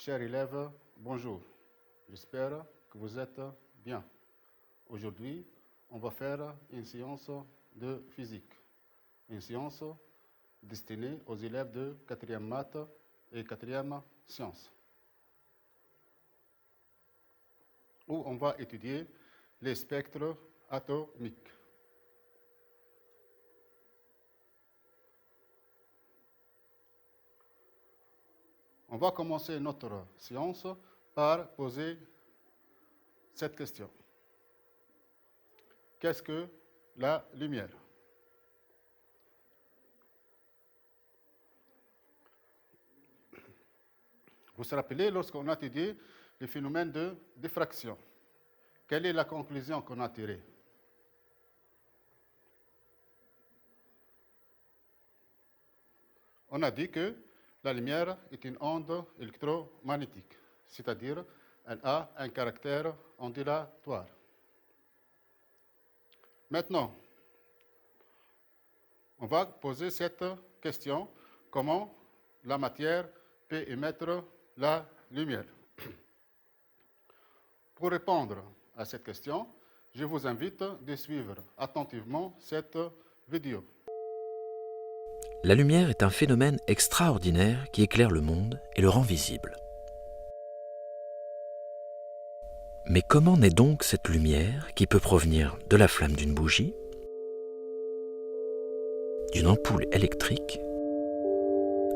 Chers élèves, bonjour. J'espère que vous êtes bien. Aujourd'hui, on va faire une séance de physique, une séance destinée aux élèves de 4e maths et 4e sciences, où on va étudier les spectres atomiques. On va commencer notre séance par poser cette question. Qu'est-ce que la lumière? Vous vous rappelez, lorsqu'on a étudié le phénomène de diffraction, quelle est la conclusion qu'on a tirée? On a dit que la lumière est une onde électromagnétique, c'est-à-dire elle a un caractère ondulatoire. Maintenant, on va poser cette question, comment la matière peut émettre la lumière? Pour répondre à cette question, je vous invite de suivre attentivement cette vidéo. La lumière est un phénomène extraordinaire qui éclaire le monde et le rend visible. Mais comment naît donc cette lumière qui peut provenir de la flamme d'une bougie, d'une ampoule électrique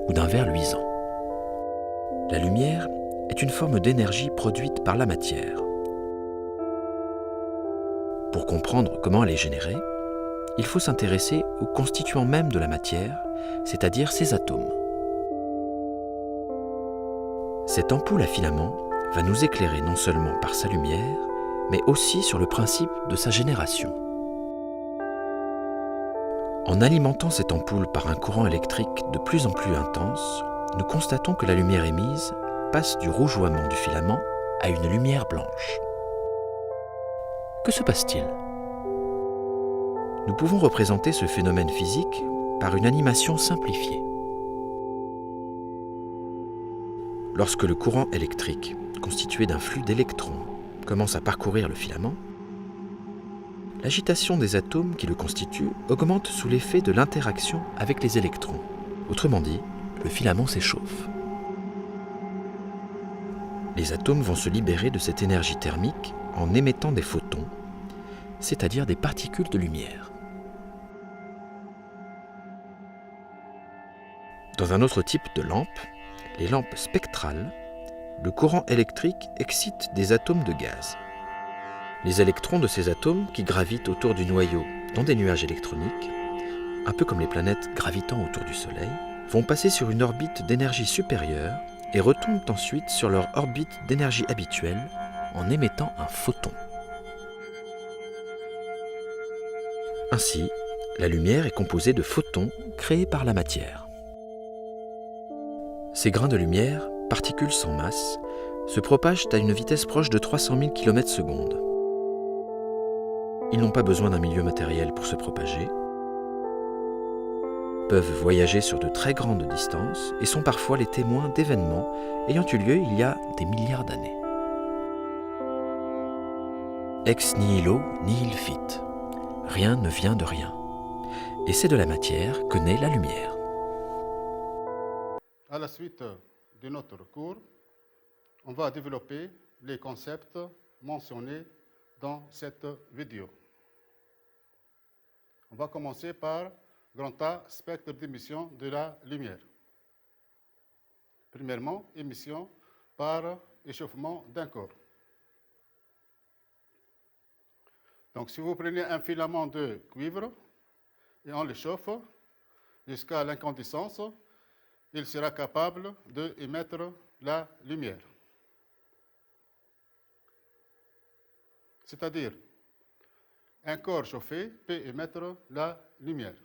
ou d'un verre luisant? La lumière est une forme d'énergie produite par la matière. Pour comprendre comment elle est générée, il faut s'intéresser aux constituants mêmes de la matière, c'est-à-dire ses atomes. Cette ampoule à filament va nous éclairer non seulement par sa lumière, mais aussi sur le principe de sa génération. En alimentant cette ampoule par un courant électrique de plus en plus intense, nous constatons que la lumière émise passe du rougeoiement du filament à une lumière blanche. Que se passe-t-il ? Nous pouvons représenter ce phénomène physique par une animation simplifiée. Lorsque le courant électrique, constitué d'un flux d'électrons, commence à parcourir le filament, l'agitation des atomes qui le constituent augmente sous l'effet de l'interaction avec les électrons. Autrement dit, le filament s'échauffe. Les atomes vont se libérer de cette énergie thermique en émettant des photons, c'est-à-dire des particules de lumière. Dans un autre type de lampe, les lampes spectrales, le courant électrique excite des atomes de gaz. Les électrons de ces atomes qui gravitent autour du noyau dans des nuages électroniques, un peu comme les planètes gravitant autour du Soleil, vont passer sur une orbite d'énergie supérieure et retombent ensuite sur leur orbite d'énergie habituelle en émettant un photon. Ainsi, la lumière est composée de photons créés par la matière. Ces grains de lumière, particules sans masse, se propagent à une vitesse proche de 300 000 km/s. Ils n'ont pas besoin d'un milieu matériel pour se propager, peuvent voyager sur de très grandes distances et sont parfois les témoins d'événements ayant eu lieu il y a des milliards d'années. Ex nihilo nihil fit. Rien ne vient de rien. Et c'est de la matière que naît la lumière. À la suite de notre cours, on va développer les concepts mentionnés dans cette vidéo. On va commencer par grand A, spectre d'émission de la lumière. Premièrement, émission par échauffement d'un corps. Donc, si vous prenez un filament de cuivre et on le chauffe jusqu'à l'incandescence, il sera capable d'émettre la lumière. C'est-à-dire, un corps chauffé peut émettre la lumière.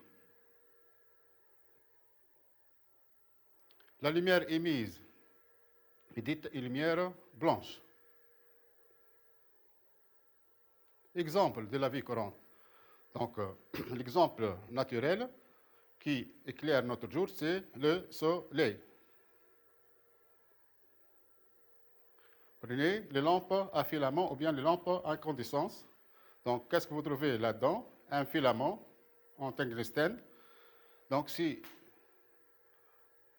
La lumière émise est dite une lumière blanche. Exemple de la vie courante. Donc, l'exemple naturel qui éclaire notre jour, c'est le soleil. Prenez les lampes à filament ou bien les lampes à incandescence. Donc, qu'est-ce que vous trouvez là-dedans? Un filament en tungstène. Donc, si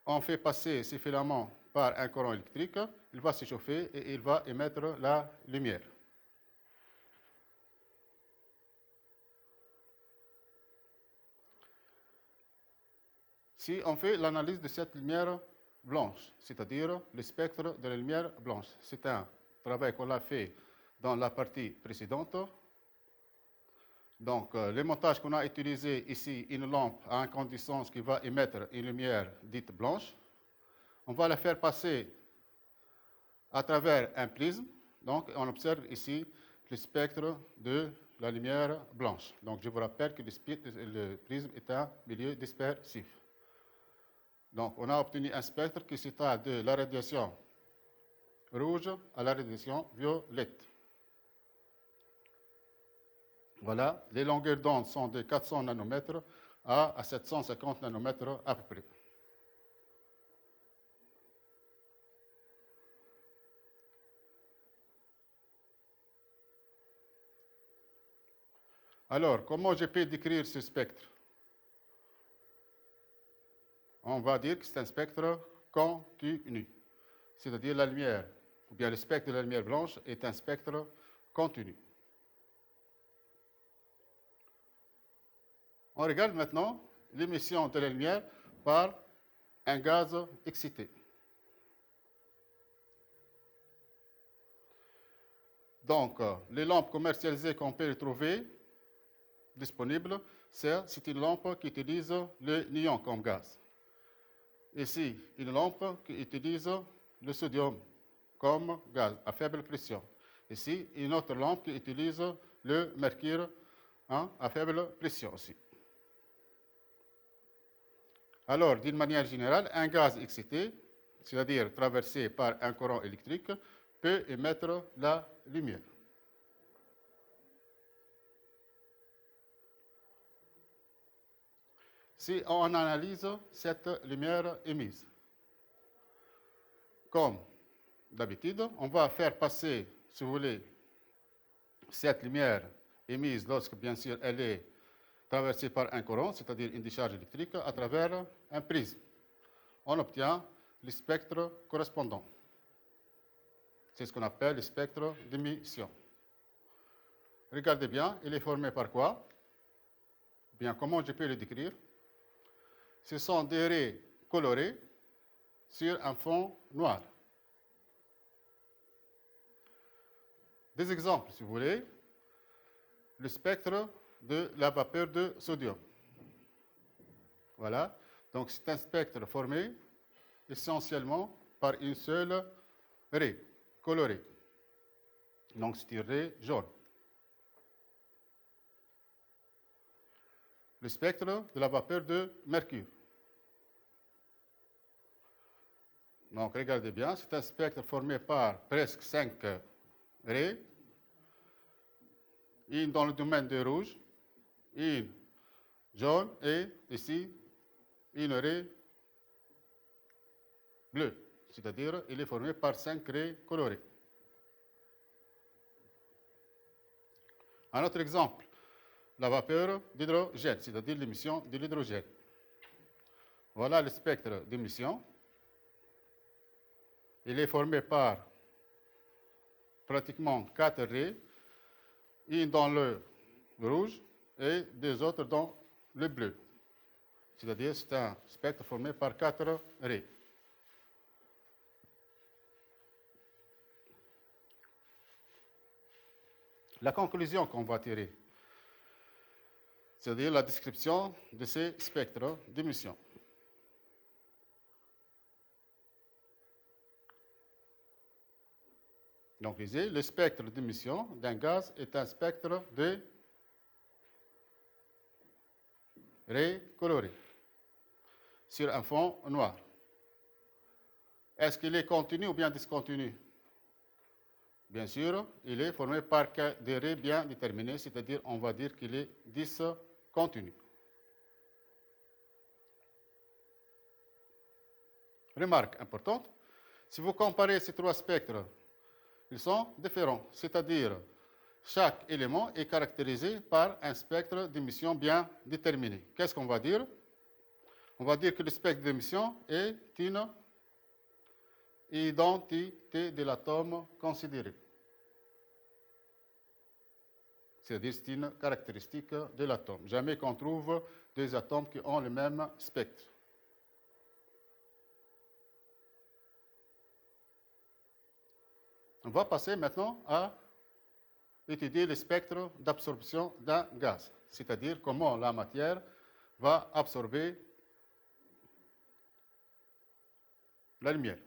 on fait passer ces filaments par un courant électrique, il va s'échauffer et il va émettre la lumière. Si on fait l'analyse de cette lumière blanche, c'est-à-dire le spectre de la lumière blanche, c'est un travail qu'on a fait dans la partie précédente. Donc, le montage qu'on a utilisé ici, une lampe à incandescence qui va émettre une lumière dite blanche. On va la faire passer à travers un prisme. Donc, on observe ici le spectre de la lumière blanche. Donc, je vous rappelle que le prisme est un milieu dispersif. Donc, on a obtenu un spectre qui s'étale de la radiation rouge à la radiation violette. Voilà, les longueurs d'onde sont de 400 nanomètres à 750 nanomètres à peu près. Alors, comment je peux décrire ce spectre? On va dire que c'est un spectre continu. C'est-à-dire la lumière, ou bien le spectre de la lumière blanche est un spectre continu. On regarde maintenant l'émission de la lumière par un gaz excité. Donc, les lampes commercialisées qu'on peut trouver disponibles, c'est une lampe qui utilise le néon comme gaz. Ici, une lampe qui utilise le sodium comme gaz à faible pression. Ici, une autre lampe qui utilise le mercure à faible pression aussi. Alors, d'une manière générale, un gaz excité, c'est-à-dire traversé par un courant électrique, peut émettre la lumière. Si on analyse cette lumière émise, comme d'habitude, on va faire passer, si vous voulez, cette lumière émise lorsque, bien sûr, elle est traversée par un courant, c'est-à-dire une décharge électrique, à travers un prisme. On obtient le spectre correspondant. C'est ce qu'on appelle le spectre d'émission. Regardez bien, il est formé par quoi? Bien, comment je peux le décrire? Ce sont des raies colorées sur un fond noir. Des exemples, si vous voulez. Le spectre de la vapeur de sodium. Voilà. Donc, c'est un spectre formé essentiellement par une seule raie colorée. Donc, c'est une raie jaune. Le spectre de la vapeur de mercure. Donc, regardez bien, c'est un spectre formé par presque 5 raies. Une dans le domaine de rouge, une jaune et ici une raie bleue. C'est-à-dire, il est formé par 5 raies colorées. Un autre exemple, la vapeur d'hydrogène, c'est-à-dire l'émission de l'hydrogène. Voilà le spectre d'émission. Il est formé par pratiquement 4 raies, une dans le rouge et deux autres dans le bleu. C'est-à-dire c'est un spectre formé par 4 raies. La conclusion qu'on va tirer, c'est-à-dire la description de ces spectres d'émission. Donc, lisez, le spectre d'émission d'un gaz est un spectre de raies colorées sur un fond noir. Est-ce qu'il est continu ou bien discontinu? Bien sûr, il est formé par des raies bien déterminées, c'est-à-dire on va dire qu'il est discontinu. Remarque importante, si vous comparez ces trois spectres Ils sont différents, c'est-à-dire chaque élément est caractérisé par un spectre d'émission bien déterminé. Qu'est-ce qu'on va dire? On va dire que le spectre d'émission est une identité de l'atome considéré. C'est-à-dire c'est une caractéristique de l'atome. Jamais qu'on trouve deux atomes qui ont le même spectre. On va passer maintenant à étudier le spectre d'absorption d'un gaz, c'est-à-dire comment la matière va absorber la lumière.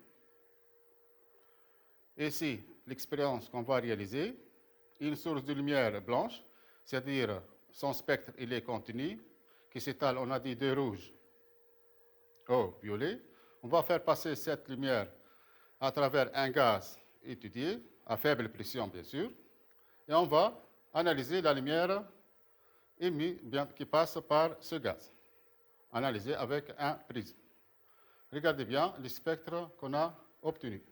Ici, l'expérience qu'on va réaliser, une source de lumière blanche, c'est-à-dire son spectre il est continu, qui s'étale, on a dit, de rouge au violet. On va faire passer cette lumière à travers un gaz étudié, à faible pression bien sûr, et on va analyser la lumière émise qui passe par ce gaz, analysée avec un prisme. Regardez bien le spectre qu'on a obtenu.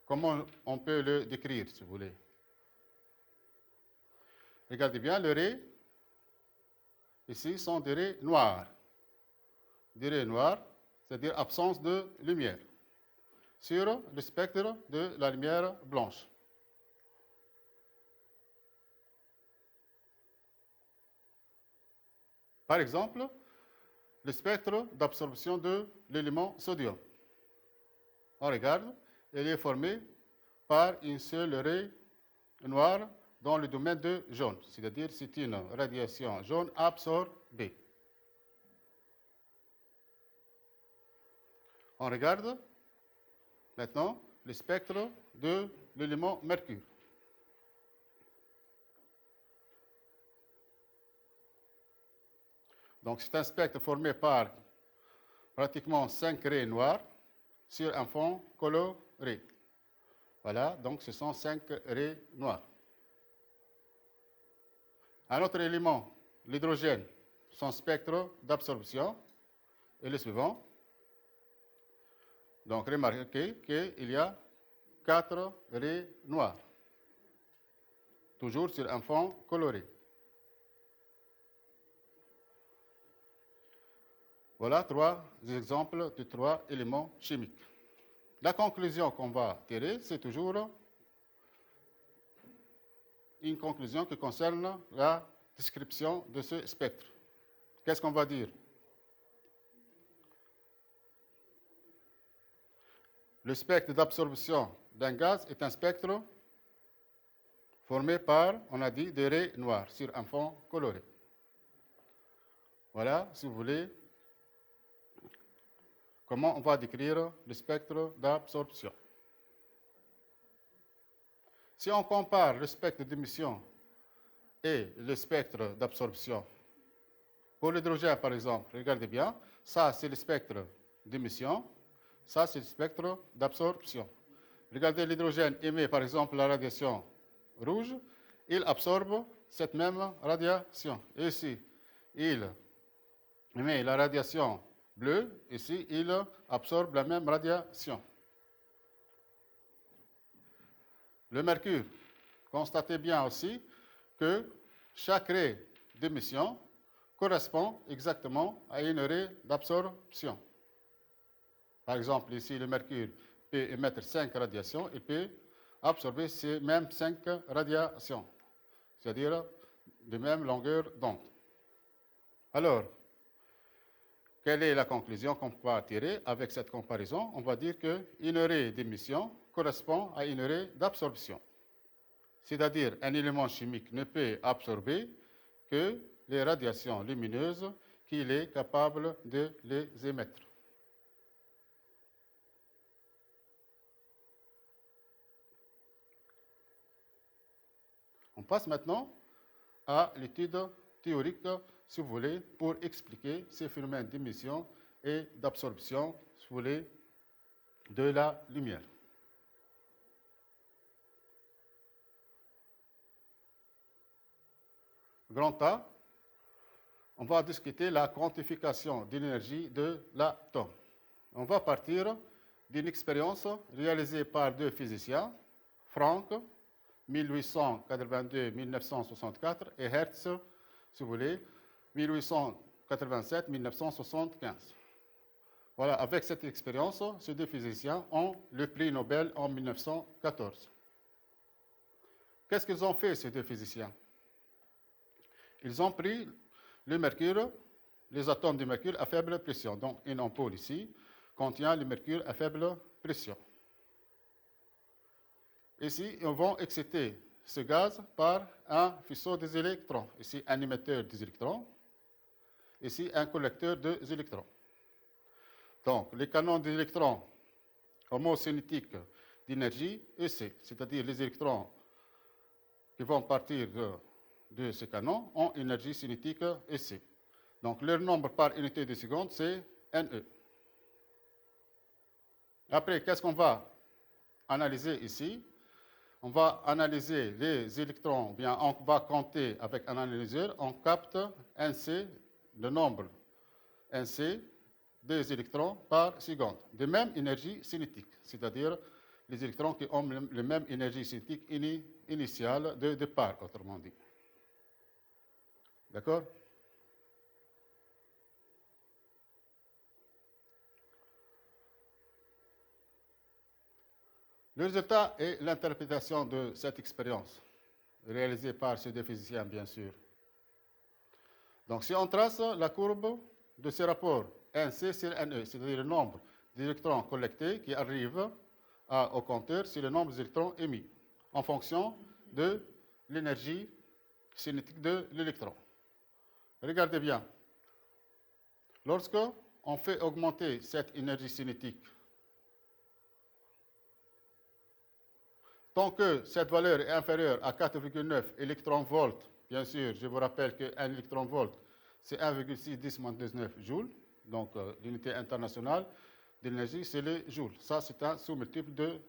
Comment on peut le décrire, si vous voulez? Regardez bien, les raies, ici, sont des raies noires. Des raies noires, c'est-à-dire absence de lumière, sur le spectre de la lumière blanche. Par exemple, le spectre d'absorption de l'élément sodium. On regarde, il est formé par une seule raie noire dans le domaine de jaune, c'est-à-dire c'est une radiation jaune absorbée. On regarde maintenant le spectre de l'élément mercure. Donc c'est un spectre formé par pratiquement 5 raies noires sur un fond coloré. Voilà, donc ce sont 5 raies noires. Un autre élément, l'hydrogène, son spectre d'absorption est le suivant. Donc remarquez qu'il y a 4 raies noires, toujours sur un fond coloré. Voilà 3 exemples de 3 éléments chimiques. La conclusion qu'on va tirer, c'est toujours une conclusion qui concerne la description de ce spectre. Qu'est-ce qu'on va dire? Le spectre d'absorption d'un gaz est un spectre formé par, on a dit, des raies noires sur un fond coloré. Voilà, si vous voulez, comment on va décrire le spectre d'absorption. Si on compare le spectre d'émission et le spectre d'absorption, pour l'hydrogène par exemple, regardez bien, ça c'est le spectre d'émission, ça c'est le spectre d'absorption. Regardez l'hydrogène émet par exemple la radiation rouge, il absorbe cette même radiation. Ici, il émet la radiation bleue, ici il absorbe la même radiation. Le mercure, constatez bien aussi que chaque raie d'émission correspond exactement à une raie d'absorption. Par exemple, ici, le mercure peut émettre 5 radiations et peut absorber ces mêmes 5 radiations, c'est-à-dire de même longueur d'onde. Alors, quelle est la conclusion qu'on peut tirer avec cette comparaison? On va dire qu'une raie d'émission correspond à une raie d'absorption. C'est-à-dire un élément chimique ne peut absorber que les radiations lumineuses qu'il est capable de les émettre. On passe maintenant à l'étude théorique, si vous voulez, pour expliquer ces phénomènes d'émission et d'absorption, si vous voulez, de la lumière. Grand A, on va discuter la quantification de l'énergie de l'atome. On va partir d'une expérience réalisée par deux physiciens, Franck, 1882-1964, et Hertz, si vous voulez, 1887-1975. Voilà, avec cette expérience, ces deux physiciens ont le prix Nobel en 1914. Qu'est-ce qu'ils ont fait, ces deux physiciens? Ils ont pris le mercure, les atomes de mercure à faible pression. Donc, une ampoule ici contient le mercure à faible pression. Ici, ils vont exciter ce gaz par un faisceau des électrons. Ici, un émetteur des électrons. Ici, un collecteur des électrons. Donc, les canons d'électrons homocinétiques d'énergie EC, c'est-à-dire les électrons qui vont partir de ces canons, ont énergie cinétique EC. Donc, leur nombre par unité de seconde, c'est NE. Après, qu'est-ce qu'on va analyser ici? On va analyser les électrons, bien, on va compter avec un analyseur, on capte NC, le nombre NC des électrons par seconde, de même énergie cinétique, c'est-à-dire les électrons qui ont la même énergie cinétique initiale de départ, autrement dit. D'accord? Le résultat est l'interprétation de cette expérience, réalisée par ces deux physiciens, bien sûr. Donc, si on trace la courbe de ce rapport NC sur NE, c'est-à-dire le nombre d'électrons collectés qui arrivent au compteur sur le nombre d'électrons émis, en fonction de l'énergie cinétique de l'électron. Regardez bien. Lorsque on fait augmenter cette énergie cinétique, tant que cette valeur est inférieure à 4,9 électronvolts, bien sûr, je vous rappelle qu'un électronvolt, c'est 1,610-19 joules, donc l'unité internationale d'énergie, c'est les joules. Ça, c'est un sous-multiple de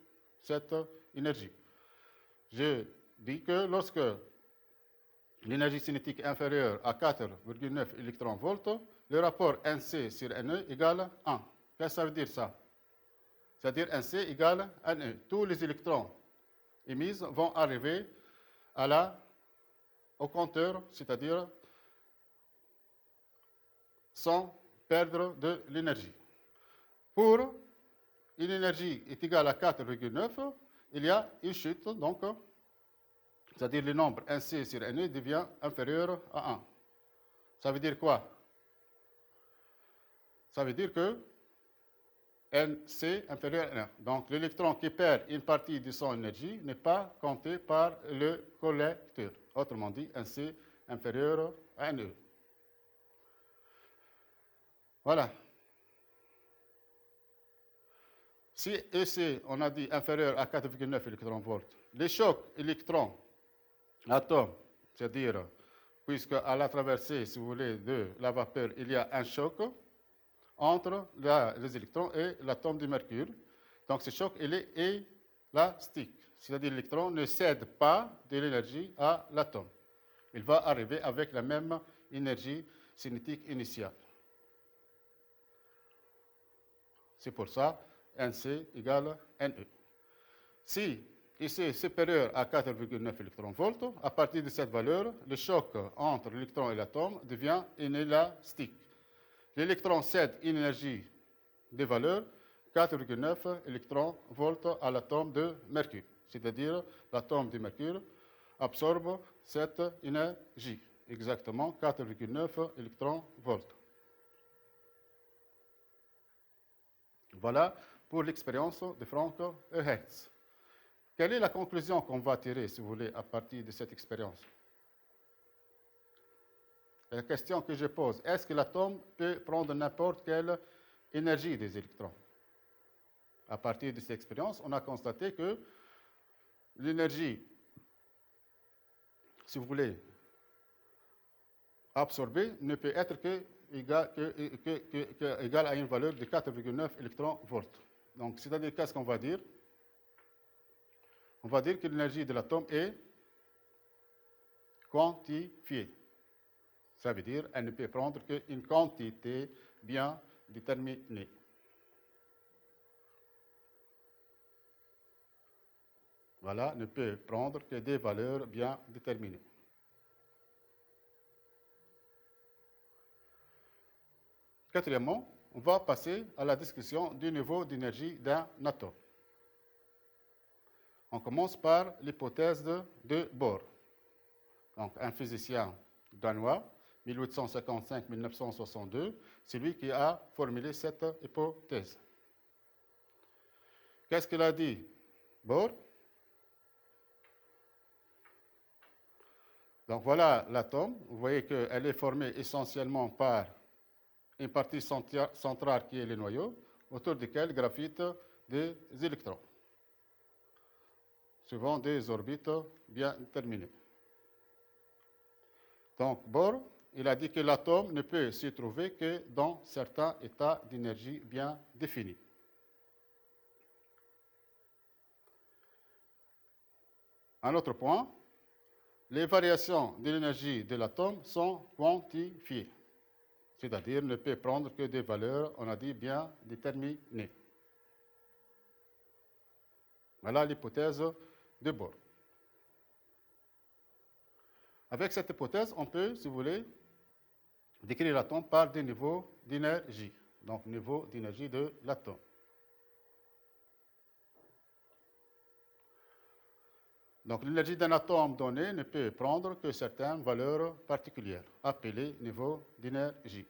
cette énergie. Je dis que lorsque l'énergie cinétique est inférieure à 4,9 électronvolts, le rapport NC sur NE égale 1. Qu'est-ce que ça veut dire ça? C'est-à-dire NC égale NE. Tous les électrons émis vont arriver au compteur, c'est-à-dire sans perdre de l'énergie. Pour une énergie est égale à 4,9, il y a une chute, donc, c'est-à-dire le nombre NC sur NE devient inférieur à 1. Ça veut dire quoi? Ça veut dire que NC inférieur à 1. Donc, l'électron qui perd une partie de son énergie n'est pas compté par le collecteur. Autrement dit, NC inférieur à NE. Voilà. Si EC, on a dit inférieur à 4,9 électronvolts, les chocs électron-atome, c'est-à-dire, puisque à la traversée, si vous voulez, de la vapeur, il y a un choc entre les électrons et l'atome de mercure. Donc ce choc, il est élastique, c'est-à-dire l'électron ne cède pas de l'énergie à l'atome. Il va arriver avec la même énergie cinétique initiale. C'est pour ça NC égale NE. Si IC est supérieur à 4,9 électronvolts, à partir de cette valeur, le choc entre l'électron et l'atome devient inélastique. L'électron cède une énergie de valeur 4,9 électronvolts à l'atome de mercure. C'est-à-dire l'atome de mercure absorbe cette énergie, exactement 4,9 électronvolts. Voilà pour l'expérience de Franck et Hertz. Quelle est la conclusion qu'on va tirer, si vous voulez, à partir de cette expérience? La question que je pose, est-ce que l'atome peut prendre n'importe quelle énergie des électrons? À partir de cette expérience, on a constaté que l'énergie, si vous voulez, absorbée ne peut être égale à une valeur de 4,9 électronvolts. Donc, c'est-à-dire, qu'est-ce qu'on va dire? On va dire que l'énergie de l'atome est quantifiée. Ça veut dire qu'elle ne peut prendre qu'une quantité bien déterminée. voilà, ne peut prendre que des valeurs bien déterminées. Quatrièmement, on va passer à la discussion du niveau d'énergie d'un atome. On commence par l'hypothèse de Bohr. Donc, un physicien danois, 1855-1962, c'est lui qui a formulé cette hypothèse. Qu'est-ce qu'il a dit, Bohr? Donc voilà l'atome. Vous voyez qu'elle est formée essentiellement par une partie centrale qui est le noyau, autour duquel gravitent des électrons, suivant des orbites bien déterminées. Donc Bohr, il a dit que l'atome ne peut s'y trouver que dans certains états d'énergie bien définis. Un autre point, les variations de l'énergie de l'atome sont quantifiées, c'est-à-dire ne peut prendre que des valeurs, on a dit, bien déterminées. Voilà l'hypothèse de Bohr. Avec cette hypothèse, on peut, si vous voulez, décrire l'atome par des niveaux d'énergie. Donc, niveau d'énergie de l'atome. Donc, l'énergie d'un atome donné ne peut prendre que certaines valeurs particulières, appelées niveaux d'énergie.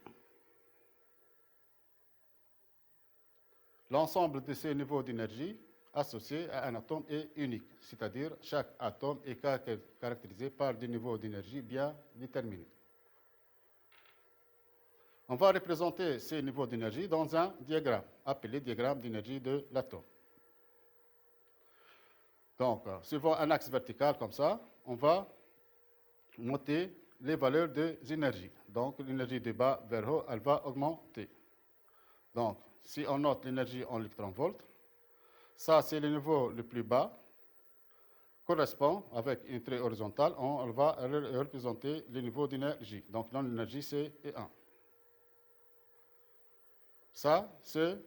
L'ensemble de ces niveaux d'énergie associés à un atome est unique, c'est-à-dire chaque atome est caractérisé par des niveaux d'énergie bien déterminés. On va représenter ces niveaux d'énergie dans un diagramme, appelé diagramme d'énergie de l'atome. Donc, suivant un axe vertical comme ça, on va noter les valeurs des énergies. Donc, l'énergie de bas vers haut, elle va augmenter. Donc, si on note l'énergie en électronvolts, ça c'est le niveau le plus bas, correspond avec une trait horizontale, on va représenter le niveau d'énergie. Donc, là, l'énergie c'est E1. Ça, c'est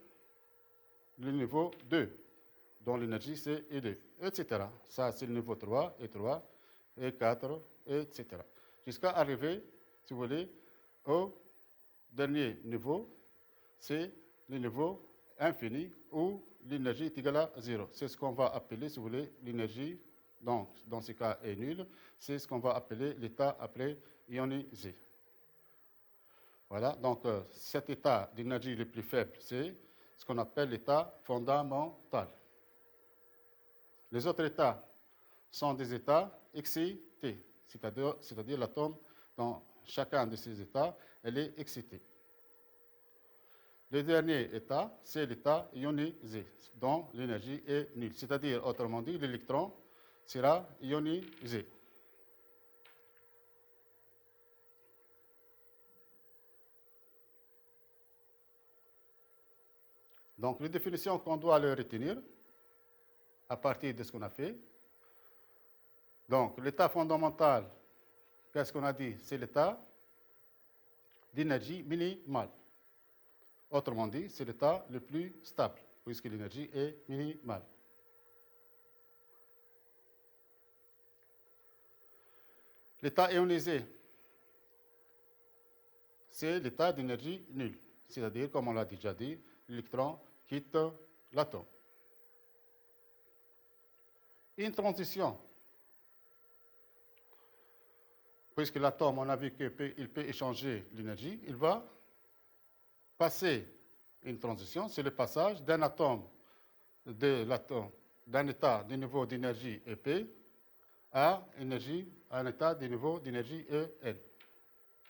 le niveau 2, dont l'énergie c'est E2, etc. Ça, c'est le niveau 3, E3, E4, etc. Jusqu'à arriver, si vous voulez, au dernier niveau, c'est le niveau infini où l'énergie est égale à 0. C'est ce qu'on va appeler, si vous voulez, l'énergie, donc dans ce cas est nulle, c'est ce qu'on va appeler l'état après ionisé. Voilà, donc cet état d'énergie le plus faible, c'est ce qu'on appelle l'état fondamental. Les autres états sont des états excités, c'est-à-dire l'atome, dans chacun de ces états, elle est excitée. Le dernier état, c'est l'état ionisé, dont l'énergie est nulle. C'est-à-dire, autrement dit, l'électron sera ionisé. Donc, les définitions qu'on doit le retenir, à partir de ce qu'on a fait. Donc, l'état fondamental, qu'est-ce qu'on a dit? C'est l'état d'énergie minimale. Autrement dit, c'est l'état le plus stable, puisque l'énergie est minimale. L'état ionisé, c'est l'état d'énergie nulle. C'est-à-dire, comme on l'a déjà dit, l'électron quitte l'atome. Une transition, puisque l'atome, on a vu qu'il peut échanger l'énergie, il va passer une transition, c'est le passage d'un atome, d'un état de niveau d'énergie EP à un état de niveau d'énergie EN.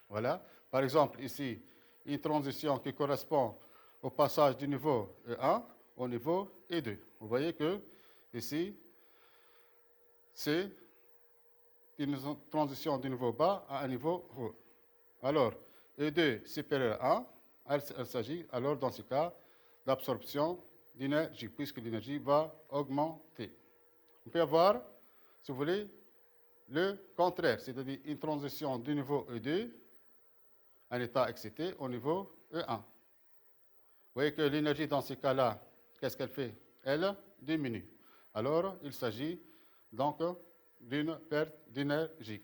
Voilà. Par exemple, ici, une transition qui correspond au passage du niveau E1 au niveau E2. Vous voyez que ici, c'est une transition du niveau bas à un niveau haut. Alors, E2 supérieur à 1, il s'agit alors dans ce cas d'absorption d'énergie, puisque l'énergie va augmenter. On peut avoir, si vous voulez, le contraire, c'est-à-dire une transition du niveau E2, un état excité, au niveau E1. Vous voyez que l'énergie dans ce cas-là, qu'est-ce qu'elle fait? Elle diminue. Alors, il s'agit donc d'une perte d'énergie.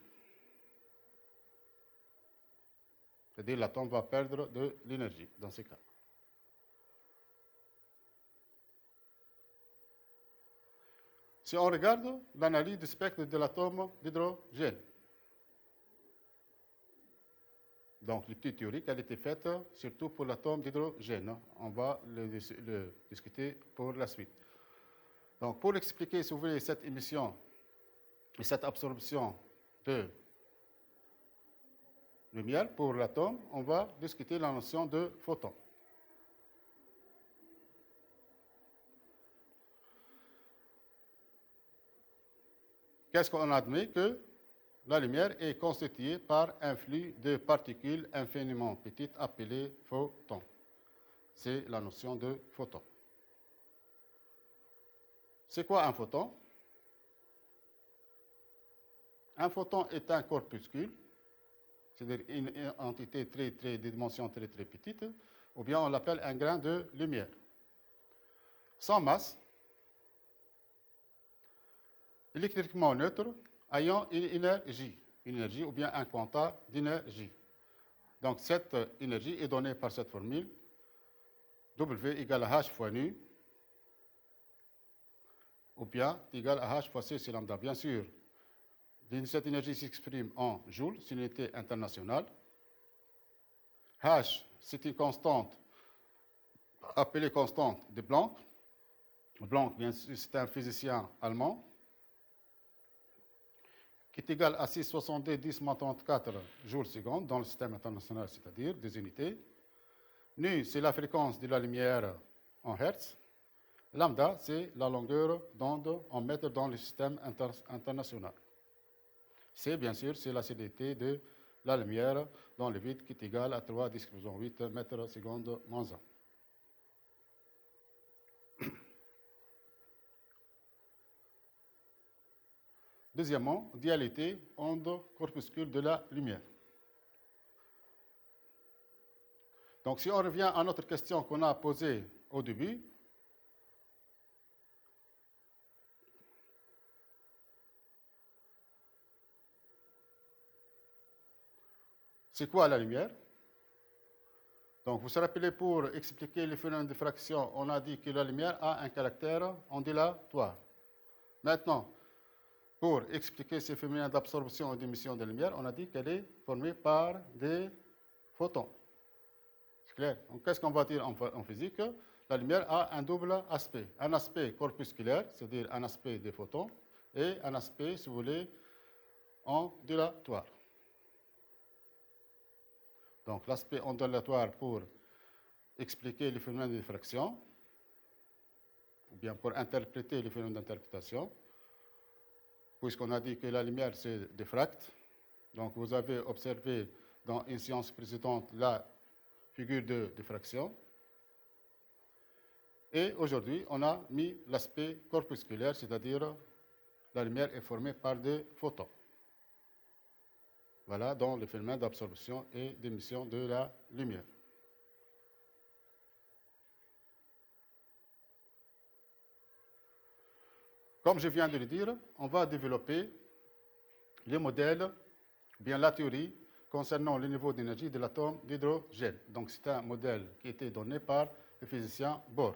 C'est-à-dire l'atome va perdre de l'énergie dans ces cas. Si on regarde l'analyse du spectre de l'atome d'hydrogène, donc l'étude théorique, elle a été faite surtout pour l'atome d'hydrogène. On va le discuter pour la suite. Donc pour expliquer, si vous voulez, cette émission et cette absorption de lumière pour l'atome, on va discuter la notion de photon. Qu'est-ce qu'on admet? Que la lumière est constituée par un flux de particules infiniment petites appelées photons. C'est la notion de photon. C'est quoi un photon? Un photon est un corpuscule, c'est-à-dire une entité de dimension très petite, ou bien on l'appelle un grain de lumière. Sans masse, électriquement neutre, ayant une énergie ou bien un quanta d'énergie. Donc cette énergie est donnée par cette formule, W égale à H fois nu, ou bien égale à H fois C sur lambda. Bien sûr, cette énergie s'exprime en joules, c'est une unité internationale. H, c'est une constante appelée constante de Planck. Planck, bien sûr, c'est un physicien allemand, qui est égal à 6,70 10 34 jours secondes dans le système international, c'est-à-dire des unités. Nu, c'est la fréquence de la lumière en Hertz. Lambda, c'est la longueur d'onde en mètres dans le système international. C, bien sûr, c'est la célérité de la lumière dans le vide qui est égale à 3 10 8 mètres secondes moins 1. Deuxièmement, dualité onde-corpuscule de la lumière. Donc, si on revient à notre question qu'on a posée au début, c'est quoi la lumière? Donc, vous vous rappelez, pour expliquer le phénomène de diffraction, on a dit que la lumière a un caractère ondulatoire. Maintenant, pour expliquer ce phénomène d'absorption et d'émission de lumière, on a dit qu'elle est formée par des photons. C'est clair? Donc, qu'est-ce qu'on va dire en physique? La lumière a un double aspect. Un aspect corpusculaire, c'est-à-dire un aspect des photons, et un aspect, si vous voulez, ondulatoire. Donc, l'aspect ondulatoire pour expliquer le phénomène de diffraction, ou bien pour interpréter le phénomène d'interprétation, puisqu'on a dit que la lumière se diffracte. Donc, vous avez observé dans une séance précédente la figure de diffraction. Et aujourd'hui, on a mis l'aspect corpusculaire, c'est-à-dire la lumière est formée par des photons. Voilà, dans le phénomène d'absorption et d'émission de la lumière. Comme je viens de le dire, on va développer les modèles, bien la théorie, concernant le niveau d'énergie de l'atome d'hydrogène. Donc c'est un modèle qui a été donné par le physicien Bohr,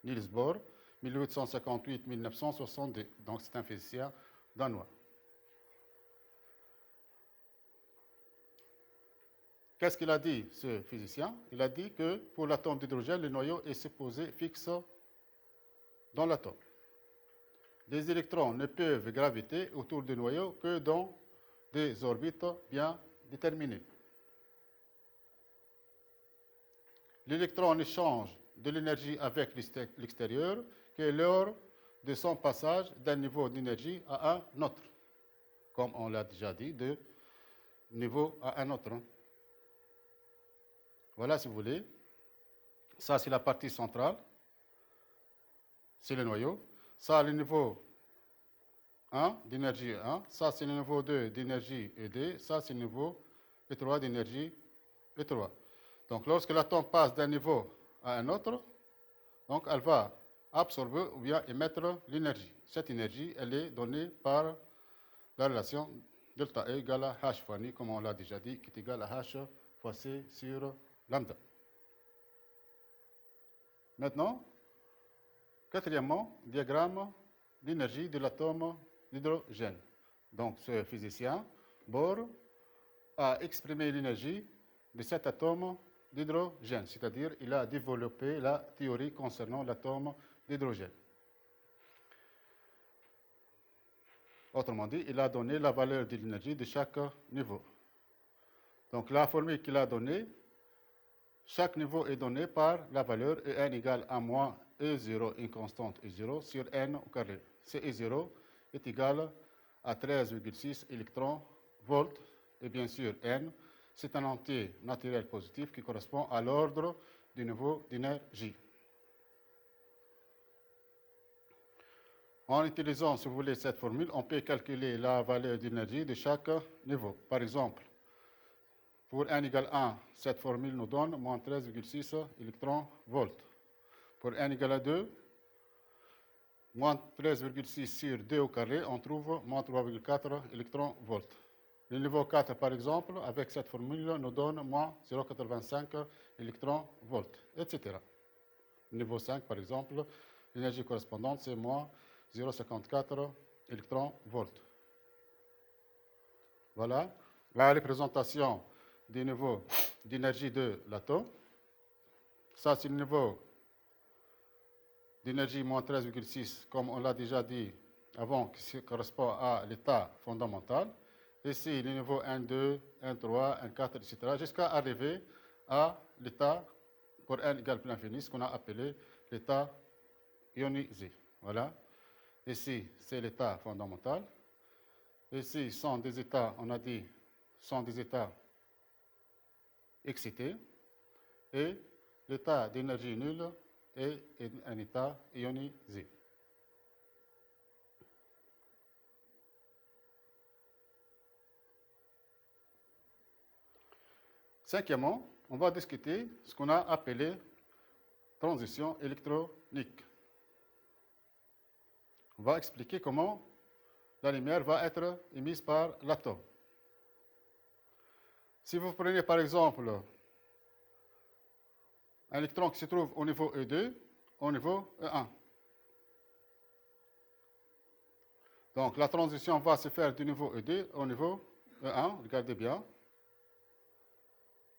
Niels Bohr, 1858-1962. Donc c'est un physicien danois. Qu'est-ce qu'il a dit, ce physicien? Il a dit que pour l'atome d'hydrogène, le noyau est supposé fixe dans l'atome. Les électrons ne peuvent graviter autour du noyau que dans des orbites bien déterminées. L'électron échange de l'énergie avec l'extérieur que lors de son passage d'un niveau d'énergie à un autre. Comme on l'a déjà dit, de niveau à un autre. Voilà, si vous voulez. Ça, c'est la partie centrale. C'est le noyau. Ça, le niveau 1 d'énergie 1. Ça, c'est le niveau 2 d'énergie ED. Ça, c'est le niveau E3 d'énergie E3. Donc, lorsque l'atome passe d'un niveau à un autre, donc elle va absorber ou bien émettre l'énergie. Cette énergie, elle est donnée par la relation delta E égale à H fois nu, comme on l'a déjà dit, qui est égal à H fois C sur lambda. Maintenant, quatrièmement, diagramme d'énergie de l'atome d'hydrogène. Donc, ce physicien, Bohr, a exprimé l'énergie de cet atome d'hydrogène, c'est-à-dire il a développé la théorie concernant l'atome d'hydrogène. Autrement dit, il a donné la valeur de l'énergie de chaque niveau. Donc la formule qu'il a donnée, chaque niveau est donné par la valeur En égale à moins E0, une constante E0, sur N au carré. Ce E0 est égal à 13,6 électron-volts. Et bien sûr, N, c'est un entier naturel positif qui correspond à l'ordre du niveau d'énergie. En utilisant, si vous voulez, cette formule, on peut calculer la valeur d'énergie de chaque niveau. Par exemple, pour N égale 1, cette formule nous donne moins 13,6 électron-volts. Pour N égale à 2, moins 13,6 sur 2 au carré, on trouve moins 3,4 électron-volts. Le niveau 4, par exemple, avec cette formule, nous donne moins 0,85 électron-volts, etc. Le niveau 5, par exemple, l'énergie correspondante, c'est moins 0,54 électron-volts. Voilà la représentation du niveau d'énergie de l'atome. Ça, c'est le niveau d'énergie moins 13,6, comme on l'a déjà dit avant, qui correspond à l'état fondamental. Ici, le niveau N2, N3, N4, etc., jusqu'à arriver à l'état, pour N égale plus l'infini, ce qu'on a appelé l'état ionisé. Voilà. Ici, c'est l'état fondamental. Ici, sont des états, on a dit, sont des états excités. Et l'état d'énergie nulle est un état ionisé. Cinquièmement, on va discuter ce qu'on a appelé transition électronique. On va expliquer comment la lumière va être émise par l'atome. Si vous prenez par exemple un électron qui se trouve au niveau E2, au niveau E1. Donc la transition va se faire du niveau E2 au niveau E1, regardez bien.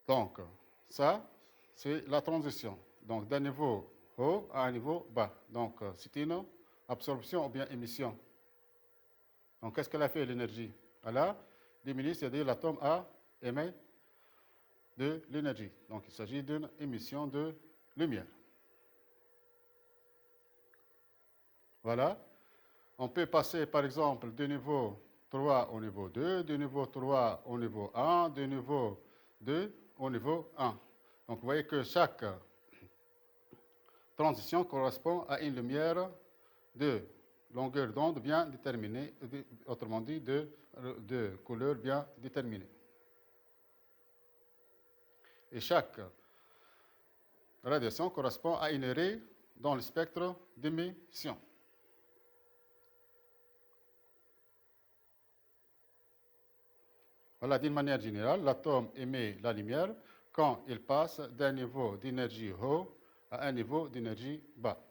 Donc ça, c'est la transition. Donc d'un niveau haut à un niveau bas. Donc c'est une absorption ou bien émission. Donc qu'est-ce qu'elle a fait l'énergie? Elle a diminué, c'est-à-dire l'atome a émis de l'énergie. Donc il s'agit d'une émission de lumière. Voilà. On peut passer par exemple du niveau 3 au niveau 2, du niveau 3 au niveau 1, du niveau 2 au niveau 1. Donc vous voyez que chaque transition correspond à une lumière de longueur d'onde bien déterminée, autrement dit de couleur bien déterminée. Et chaque radiation correspond à une raie dans le spectre d'émission. Voilà, d'une manière générale, l'atome émet la lumière quand il passe d'un niveau d'énergie haut à un niveau d'énergie bas.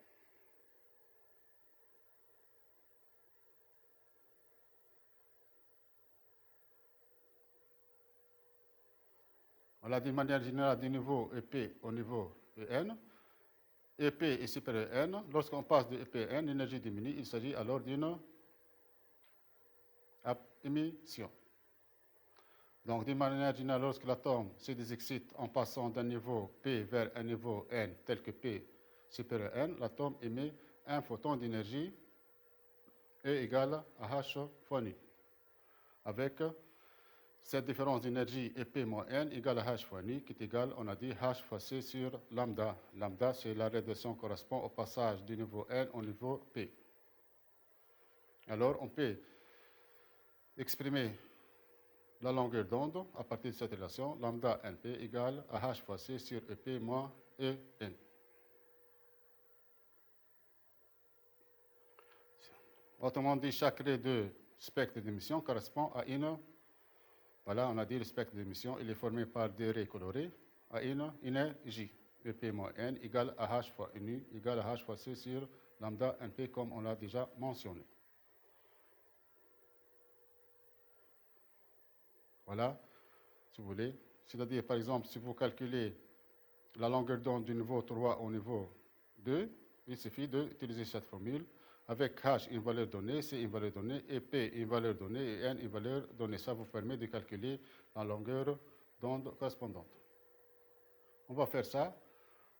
Voilà, d'une manière générale, du niveau EP au niveau EN. EP est supérieur à N. Lorsqu'on passe de EP à N, l'énergie diminue. Il s'agit alors d'une émission. Donc, d'une manière générale, lorsque l'atome se désexcite en passant d'un niveau P vers un niveau N, tel que P supérieur à N, l'atome émet un photon d'énergie E égale à H fois nu. Avec cette différence d'énergie EP moins N égale à H fois nu, qui est égale, on a dit, H fois C sur lambda. Lambda, c'est la radiation qui correspond au passage du niveau N au niveau P. Alors, on peut exprimer la longueur d'onde à partir de cette relation, lambda NP égale à H fois C sur EP moins EN. Autrement dit, chaque ray de spectre d'émission correspond à une, voilà, on a dit le spectre d'émission, il est formé par des rays colorés à une énergie, EP moins N égale à H fois nu égale à H fois C sur lambda NP comme on l'a déjà mentionné. Voilà, si vous voulez. C'est-à-dire, par exemple, si vous calculez la longueur d'onde du niveau 3 au niveau 2, il suffit d'utiliser cette formule. Avec H une valeur donnée, C une valeur donnée, et P une valeur donnée, et N une valeur donnée. Ça vous permet de calculer la longueur d'onde correspondante. On va faire ça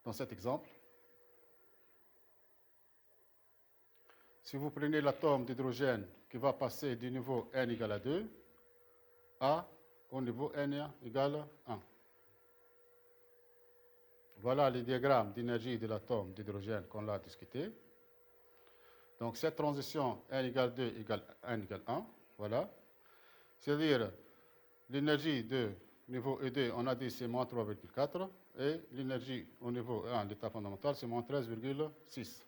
dans cet exemple. Si vous prenez l'atome d'hydrogène qui va passer du niveau N égale à 2 au niveau N égale 1. Voilà le diagramme d'énergie de l'atome d'hydrogène qu'on a discuté. Donc cette transition N égale 2 égale N égale 1, voilà. C'est-à-dire l'énergie de niveau E2, on a dit c'est moins 3,4 et l'énergie au niveau 1, l'état fondamental, c'est moins 13,6.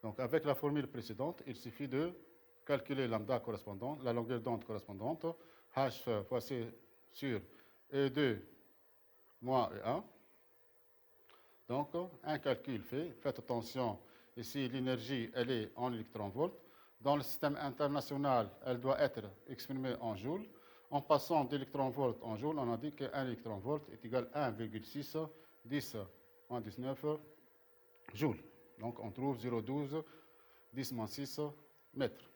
Donc avec la formule précédente, il suffit de calculer lambda correspondant, la longueur d'onde correspondante, H fois C sur E2 moins E1. Donc un calcul fait, faites attention, ici l'énergie elle est en électronvolts. Dans le système international, elle doit être exprimée en joules. En passant d'électronvolts en joules, on a dit qu'un électronvolt est égal à 1,6 10 en 19 joules. Donc on trouve 0,12 10-6 mètres.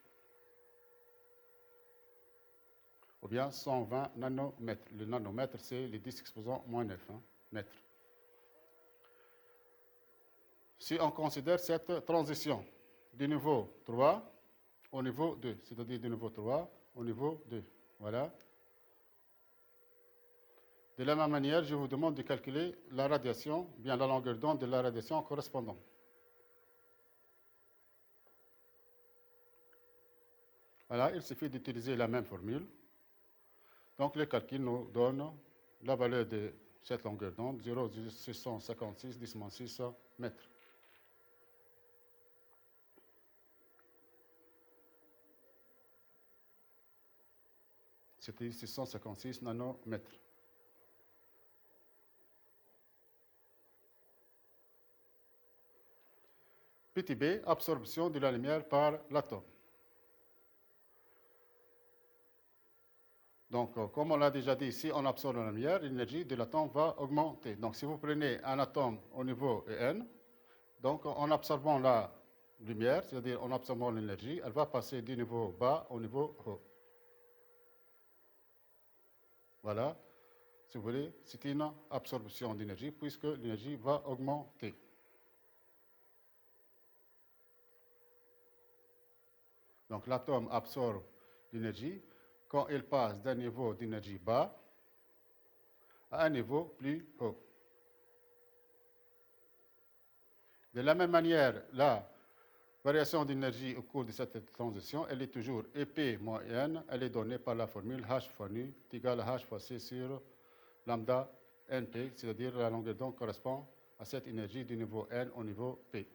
Ou bien 120 nanomètres. Le nanomètre, c'est les 10 exposant moins 9 mètres. Si on considère cette transition du niveau 3 au niveau 2, c'est-à-dire du niveau 3 au niveau 2, voilà. De la même manière, je vous demande de calculer la radiation, bien la longueur d'onde de la radiation correspondante. Voilà, il suffit d'utiliser la même formule. Donc, le calcul nous donne la valeur de cette longueur d'onde, 0,656 10-6 mètres. C'était 656 nanomètres. Petit b, absorption de la lumière par l'atome. Donc, comme on l'a déjà dit, si on absorbe la lumière, l'énergie de l'atome va augmenter. Donc, si vous prenez un atome au niveau En, donc en absorbant la lumière, c'est-à-dire en absorbant l'énergie, elle va passer du niveau bas au niveau haut. Voilà, si vous voulez, c'est une absorption d'énergie puisque l'énergie va augmenter. Donc l'atome absorbe l'énergie quand il passe d'un niveau d'énergie bas à un niveau plus haut. De la même manière, la variation d'énergie au cours de cette transition, elle est toujours EP moins N, elle est donnée par la formule H fois nu est égal à H fois C sur lambda NP, c'est-à-dire la longueur d'onde correspond à cette énergie du niveau N au niveau P.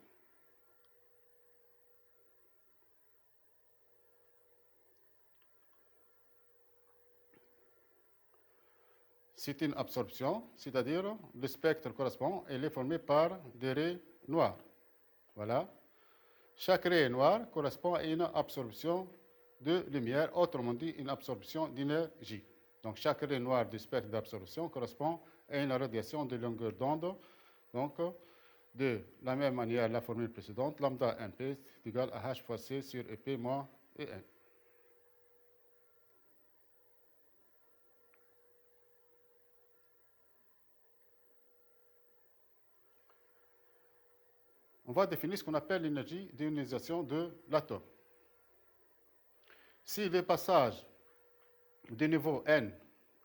C'est une absorption, c'est-à-dire le spectre correspond, elle est formé par des raies noires. Voilà. Chaque raie noire correspond à une absorption de lumière, autrement dit une absorption d'énergie. Donc chaque raie noire du spectre d'absorption correspond à une radiation de longueur d'onde. Donc de la même manière, la formule précédente, lambda NP est égal à H fois C sur EP moins EN. On va définir ce qu'on appelle l'énergie d'ionisation de l'atome. Si le passage du niveau N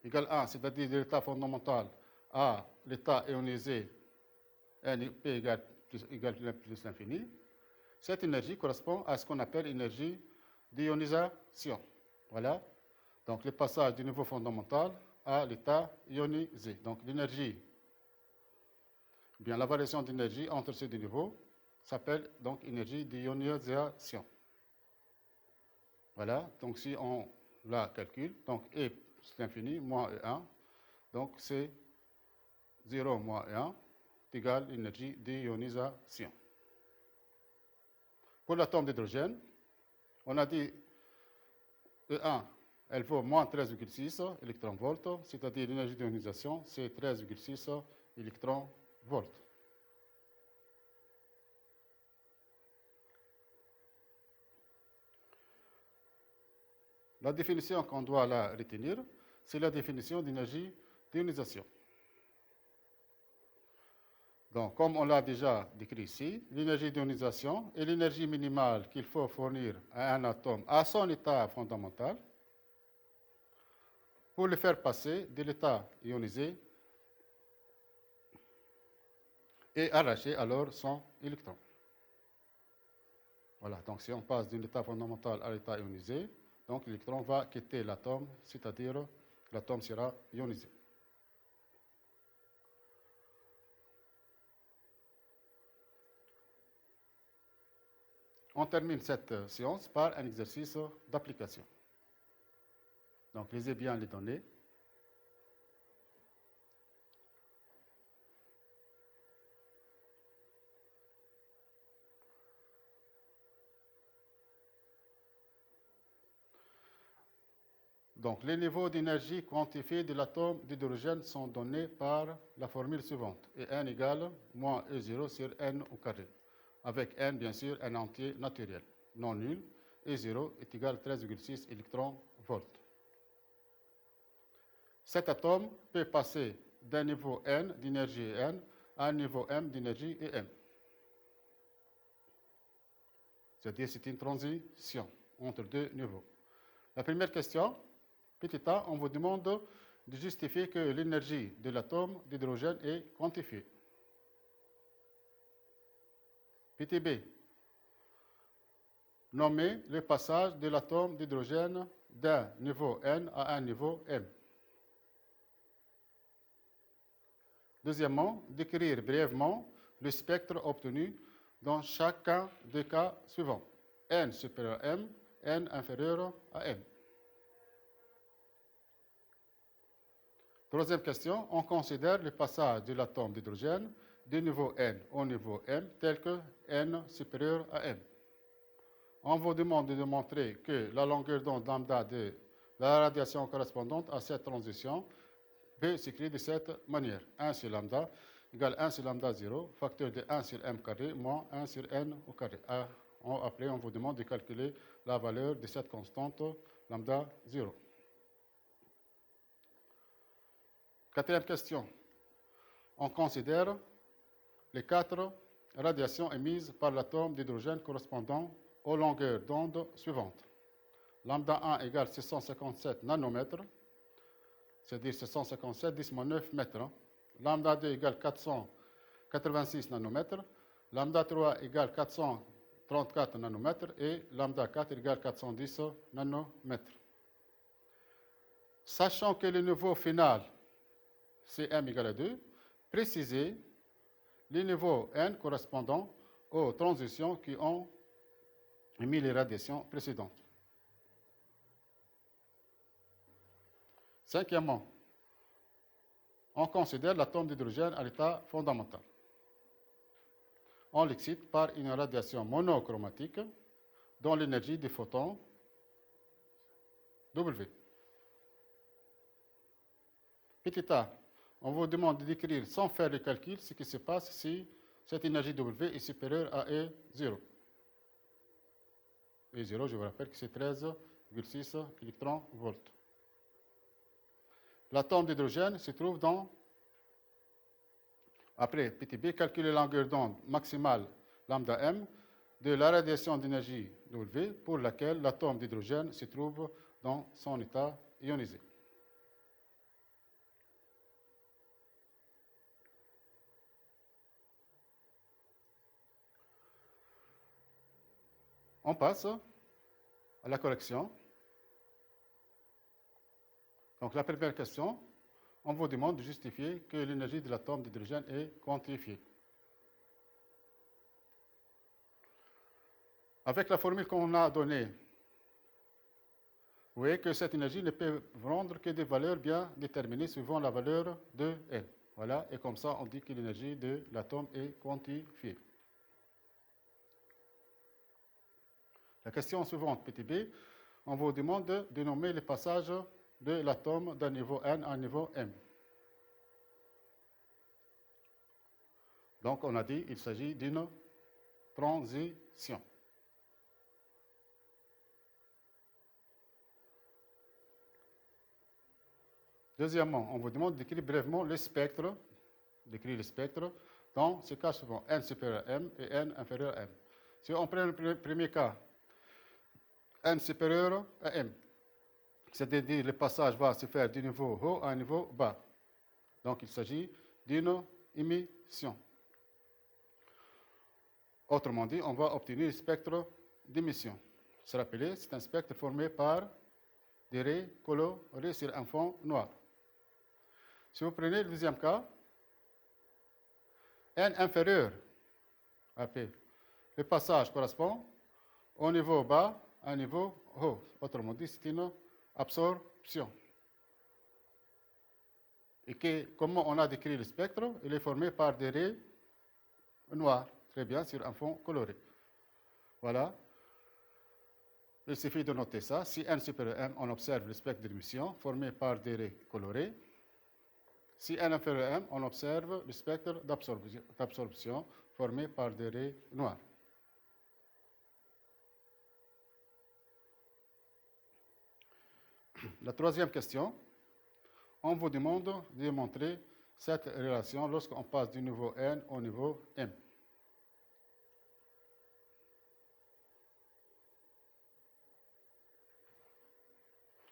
égale 1, c'est-à-dire de l'état fondamental à l'état ionisé NP égale plus l'infini, cette énergie correspond à ce qu'on appelle l'énergie d'ionisation. Voilà. Donc le passage du niveau fondamental à l'état ionisé. Donc l'énergie, bien la variation d'énergie entre ces deux niveaux s'appelle donc énergie d'ionisation. Voilà, donc si on la calcule, donc E c'est l'infini, moins E1, donc c'est 0 moins E1 égale l'énergie d'ionisation. Pour l'atome d'hydrogène, on a dit E1, elle vaut moins 13,6 électronvolts, c'est-à-dire l'énergie d'ionisation, c'est 13,6 électronvolts. La définition qu'on doit la retenir, c'est la définition d'énergie d'ionisation. Donc, comme on l'a déjà décrit ici, l'énergie d'ionisation est l'énergie minimale qu'il faut fournir à un atome à son état fondamental pour le faire passer de l'état ionisé et arracher alors son électron. Voilà, donc si on passe d'un état fondamental à l'état ionisé, donc l'électron va quitter l'atome, c'est-à-dire l'atome sera ionisé. On termine cette séance par un exercice d'application. Donc, lisez bien les données. Donc, les niveaux d'énergie quantifiés de l'atome d'hydrogène sont donnés par la formule suivante. En égale moins E0 sur N au carré. Avec N, bien sûr, un entier naturel, non nul. E0 est égal à 13,6 électronvolts. Cet atome peut passer d'un niveau N d'énergie N à un niveau M d'énergie EM. C'est-à-dire c'est une transition entre deux niveaux. La première question, petit a, on vous demande de justifier que l'énergie de l'atome d'hydrogène est quantifiée. Petit b, nommez le passage de l'atome d'hydrogène d'un niveau N à un niveau M. Deuxièmement, décrire brièvement le spectre obtenu dans chacun des cas suivants. N supérieur à M, N inférieur à M. Troisième question, on considère le passage de l'atome d'hydrogène du niveau N au niveau M tel que N supérieur à M. On vous demande de démontrer que la longueur d'onde lambda de la radiation correspondante à cette transition peut s'écrire de cette manière. 1 sur lambda égale 1 sur lambda 0, facteur de 1 sur M carré moins 1 sur N au carré. Après, on vous demande de calculer la valeur de cette constante lambda 0. Quatrième question. On considère les 4 radiations émises par l'atome d'hydrogène correspondant aux longueurs d'onde suivantes. Lambda 1 égale 657 nanomètres, c'est-à-dire 657 10-9 mètres. Lambda 2 égale 486 nanomètres. Lambda 3 égale 434 nanomètres et lambda 4 égale 410 nanomètres. Sachant que le niveau final, c'est M égale à 2, précisez les niveaux N correspondant aux transitions qui ont émis les radiations précédentes. Cinquièmement, on considère l'atome d'hydrogène à l'état fondamental. On l'excite par une radiation monochromatique dont l'énergie des photons W. Petit a, on vous demande de décrire sans faire le calcul ce qui se passe si cette énergie W est supérieure à E0. E0, je vous rappelle que c'est 13,6 électronvolts. L'atome d'hydrogène se trouve dans, après petit b, calculer la longueur d'onde maximale lambda m de la radiation d'énergie W pour laquelle l'atome d'hydrogène se trouve dans son état ionisé. On passe à la correction. Donc la première question, on vous demande de justifier que l'énergie de l'atome d'hydrogène est quantifiée. Avec la formule qu'on a donnée Vous voyez que cette énergie ne peut rendre que des valeurs bien déterminées suivant la valeur de N. Voilà, et comme ça, on dit que l'énergie de l'atome est quantifiée. La question suivante, petit b, on vous demande de nommer les passages de l'atome d'un niveau N à un niveau M. Donc, on a dit qu'il s'agit d'une transition. Deuxièmement, on vous demande d'écrire brièvement le spectre, dans ce cas suivant, N supérieur à M et N inférieur à M. Si on prend le premier cas, N supérieur à M, c'est-à-dire le passage va se faire du niveau haut à un niveau bas. Donc il s'agit d'une émission. Autrement dit, on va obtenir le spectre d'émission. Se rappeler, c'est un spectre formé par des raies colorées sur un fond noir. Si vous prenez le deuxième cas, N inférieur à P, le passage correspond au niveau bas à un niveau haut. Autrement dit, c'est une absorption. Et comment on a décrit le spectre? Il est formé par des raies noires, très bien, sur un fond coloré. Voilà. Il suffit de noter ça. Si N supérieur à M, on observe le spectre d'émission formé par des raies colorées. Si N inférieur à M, on observe le spectre d'absorption formé par des raies noires. La troisième question, on vous demande de démontrer cette relation lorsqu'on passe du niveau N au niveau M.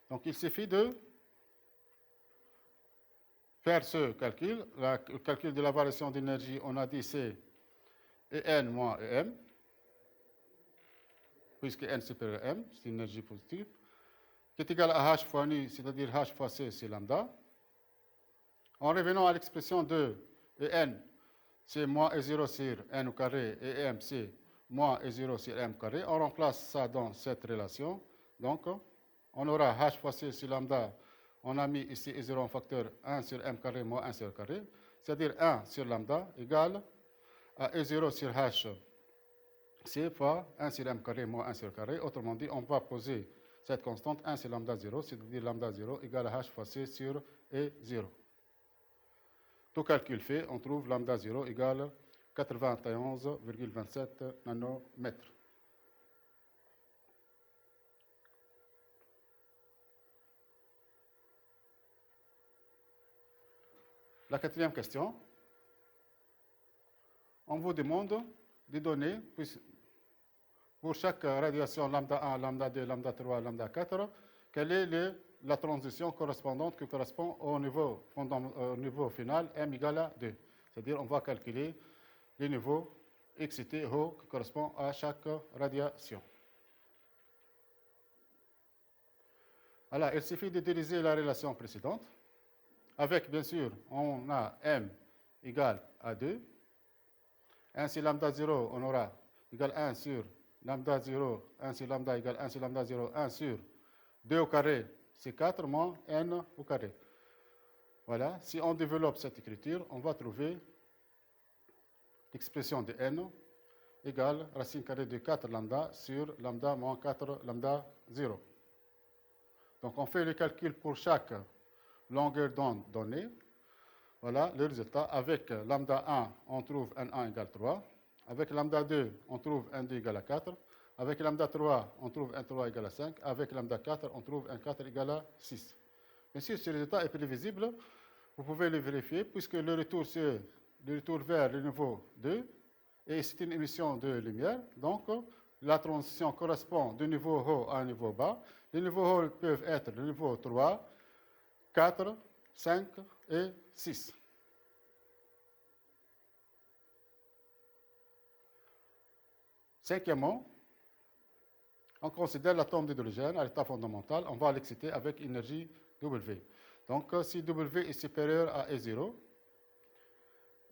Donc il suffit de faire ce calcul. Le calcul de la variation d'énergie, on a dit c'est En moins Em, puisque N supérieur à M, c'est une énergie positive, qui est égal à H fois nu, c'est-à-dire H fois C, c'est lambda. En revenant à l'expression de En, c'est moins E0 sur N au carré, et M, c'est moins E0 sur M carré. On remplace ça dans cette relation. Donc, on aura H fois C sur lambda. On a mis ici E0 en facteur 1 sur M carré moins 1 sur carré. C'est-à-dire 1 sur lambda égale à E0 sur H C fois 1 sur M carré moins 1 sur carré. Autrement dit, on va poser cette constante 1 sur lambda 0, c'est-à-dire lambda 0 égale à H fois C sur E0. Tout calcul fait, on trouve lambda 0 égale 91,27 nanomètres. La quatrième question, on vous demande de donner, pour chaque radiation lambda 1, lambda 2, lambda 3, lambda 4, quelle est la transition correspondante qui correspond au niveau final M égale à 2. C'est-à-dire on va calculer les niveaux excités haut qui correspond à chaque radiation. Alors, il suffit de dériser la relation précédente. Avec, bien sûr, on a M égale à 2. 1 sur lambda 0, on aura égale 1 sur lambda 0, 1 sur lambda égale 1 sur lambda 0, 1 sur 2 au carré, c'est 4 moins N au carré. Voilà, si on développe cette écriture, on va trouver l'expression de N égale racine carrée de 4 lambda sur lambda moins 4 lambda 0. Donc on fait le calcul pour chaque longueur d'onde donnée. Voilà le résultat. Avec lambda 1, on trouve N1 égale 3. Avec lambda 2, on trouve N2 égale à 4. Avec lambda 3, on trouve N3 égale à 5. Avec lambda 4, on trouve N4 égale à 6. Bien sûr, ce résultat est prévisible. Vous pouvez le vérifier puisque le retour vers le niveau 2 et c'est une émission de lumière. Donc, la transition correspond du niveau haut à un niveau bas. Les niveaux hauts peuvent être le niveau 3, 4, 5 et 6. Cinquièmement, on considère l'atome d'hydrogène à l'état fondamental. On va l'exciter avec énergie W. Donc, si W est supérieur à E0,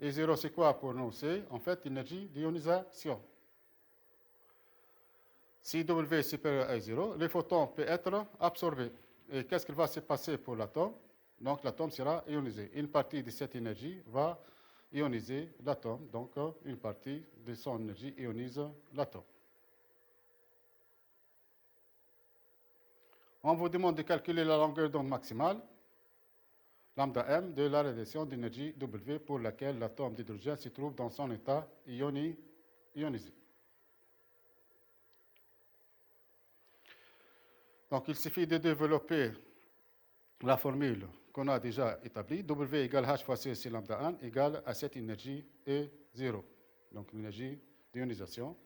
E0 c'est quoi pour nous? C'est en fait l'énergie d'ionisation. Si W est supérieur à 0, le photon peut être absorbé. Et qu'est-ce qu'il va se passer pour l'atome? Donc l'atome sera ionisé. Une partie de cette énergie va ioniser l'atome. Donc une partie de son énergie ionise l'atome. On vous demande de calculer la longueur d'onde maximale, lambda m, de la radiation d'énergie W pour laquelle l'atome d'hydrogène se trouve dans son état ionisé. Donc il suffit de développer la formule qu'on a déjà établie. W égale H fois C, c'est lambda 1, égale à cette énergie E0. Donc l'énergie d'ionisation.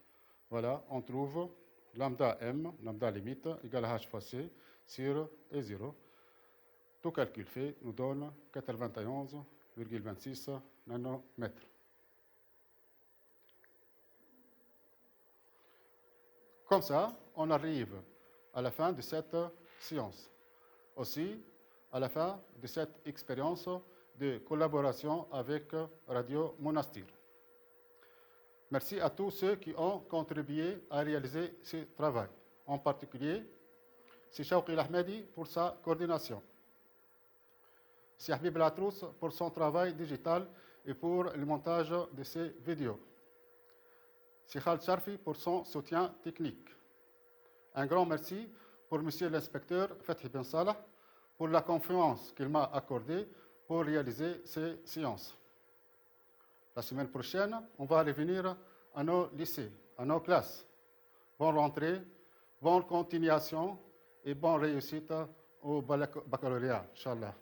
Voilà, on trouve lambda m, lambda limite, égale à H fois C sur E0. Tout calcul fait nous donne 91,26 nanomètres. Comme ça, on arrive à la fin de cette séance. Aussi, à la fin de cette expérience de collaboration avec Radio Monastir. Merci à tous ceux qui ont contribué à réaliser ce travail. En particulier, c'est Shawqi Ahmedi pour sa coordination. C'est Habib Latrous pour son travail digital et pour le montage de ces vidéos. C'est Khaled Sharfi pour son soutien technique. Un grand merci pour Monsieur l'inspecteur Fethi Ben Salah pour la confiance qu'il m'a accordée pour réaliser ces séances. La semaine prochaine, on va revenir à nos lycées, à nos classes. Bonne rentrée, bonne continuation et bonne réussite au baccalauréat, Inch'Allah.